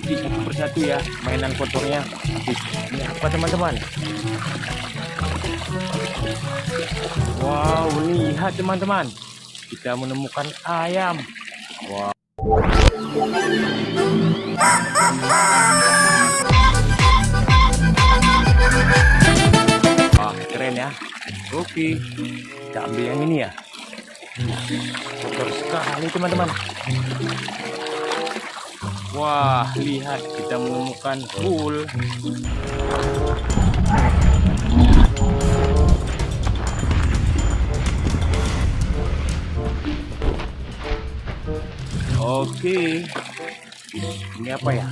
cuci satu persatu ya mainan kotornya. Ini apa teman-teman? Wow, lihat teman-teman, kita menemukan ayam. Wow. Wah, keren ya. Oke, kita ambil yang ini ya. Kotor sekali teman-teman. Wah, lihat, kita menemukan full. Oke, ini apa ya?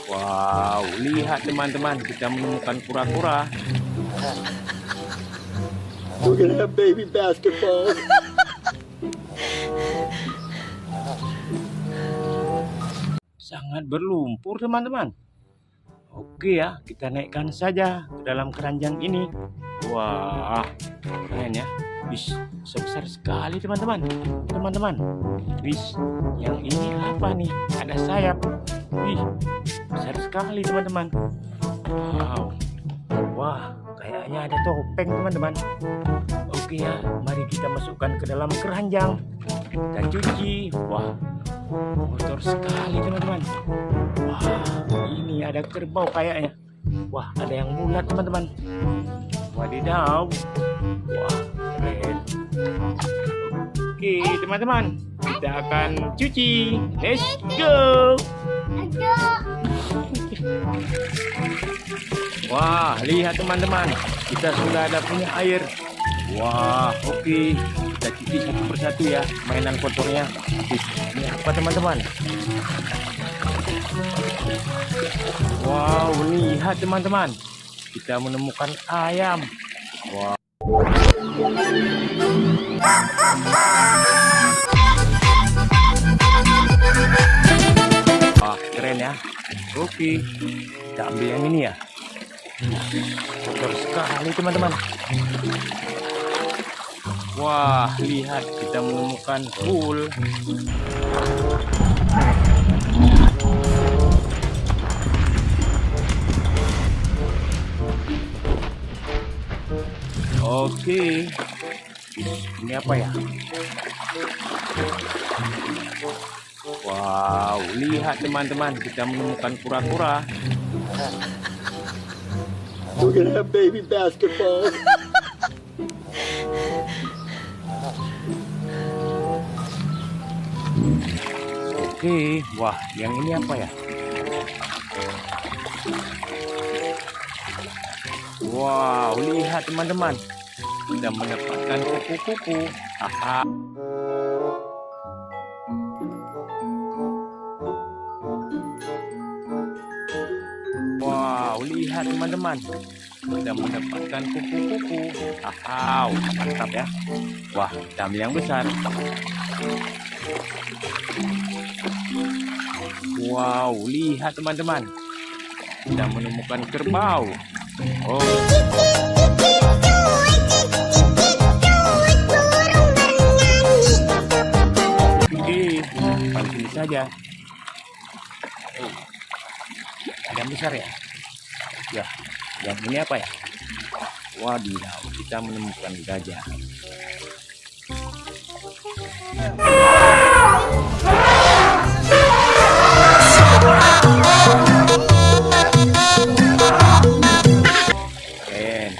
Wow, lihat teman-teman, kita menemukan kura-kura. We're gonna have baby basketball. Sangat berlumpur teman-teman. Oke ya, kita naikkan saja ke dalam keranjang ini. Wah, keren ya. Wis, sebesar sekali teman-teman. Wis, yang ini apa nih? Ada sayap. Wih, besar sekali teman-teman. Wow. Wah, kayaknya ada topeng teman-teman. Oke ya, mari kita masukkan ke dalam keranjang. Kita cuci. Wah, kotor sekali teman-teman. Wah, ini ada kerbau kayaknya. Wah, ada yang bulat teman-teman. Wadidaw. Wah, keren. Oke teman-teman, kita akan cuci. Let's go. Wah, lihat teman-teman, kita sudah ada punya air. Wah, oke, kita cuci satu persatu ya mainan kotornya. Ini apa teman-teman? Wow, lihat teman-teman, kita menemukan ayam. Wow. Wah, keren ya. Oke, kita ambil yang ini ya. Kotor sekali teman-teman. Wah, lihat, kita menemukan full. Oke, ini apa ya? Wow, lihat teman-teman, kita menemukan kura-kura. We're gonna have baby basketball. Oke, wah, yang ini apa ya? Wow, lihat teman-teman, kita mendapatkan kupu-kupu. Haha. Wow, lihat teman-teman, kita mendapatkan kupu-kupu. Haha, mantap ya. Wah, kita ambil yang besar. Wow, lihat teman-teman, kita menemukan kerbau. Oh. Oke, pancing saja. Oh, ada yang besar ya? Ya, yang ini apa ya? Wadidaw, kita menemukan gajah. Keren.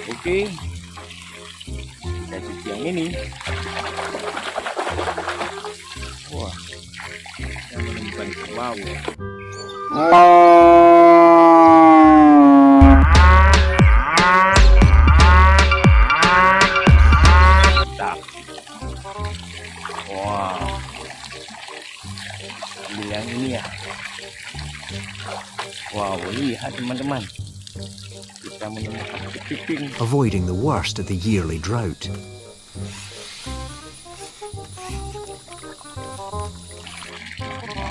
Oke, kita cuci yang ini. Wah, kita menemukan kerbau. Mantap. Wow, ambil yang ini ya. Wow, lihat teman-teman, kita menemukan kepiting. Avoiding the worst of the yearly drought.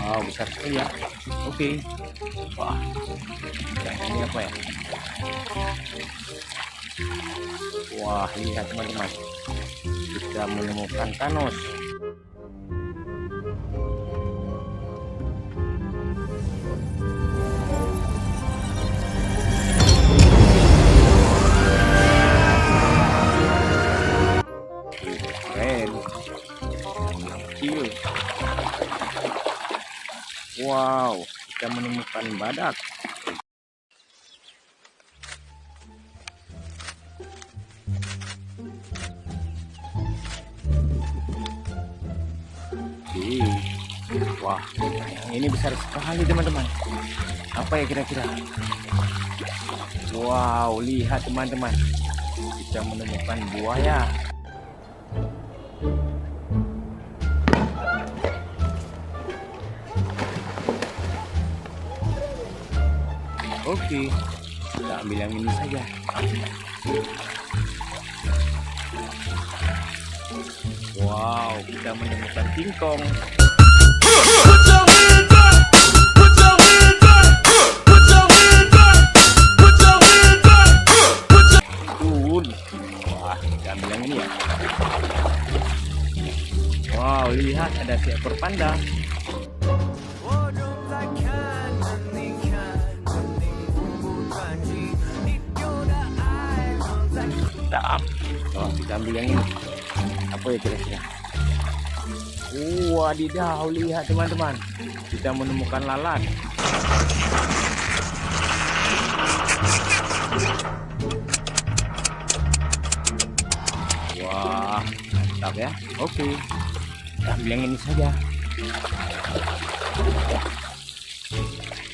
Wow, besar sekali ya. Oke. Wah, yang ini apa ya? Wah, lihat teman-teman, kita menemukan Thanos. kecil. Wow, kita menemukan badak. Wah, yang ini besar sekali teman-teman. Apa ya kira-kira? Wow, lihat teman-teman, kita menemukan buaya. Oke, kita ambil yang ini saja. Wow, kita menemukan tingkong. Wah, kita ambil yang ini ya. Wow, lihat ada seekor panda. Mantap. Oh, kita ambil yang ini. Apa ya kira-kira? Wadidaw, lihat teman-teman, kita menemukan lalat. Wah, mantap ya. Oke, kita ambil yang ini saja.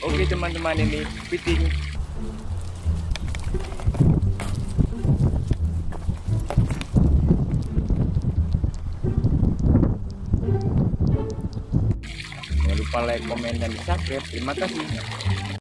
Oke teman-teman, ini kepiting. Jangan lupa like, komen, dan subscribe. Terima kasih.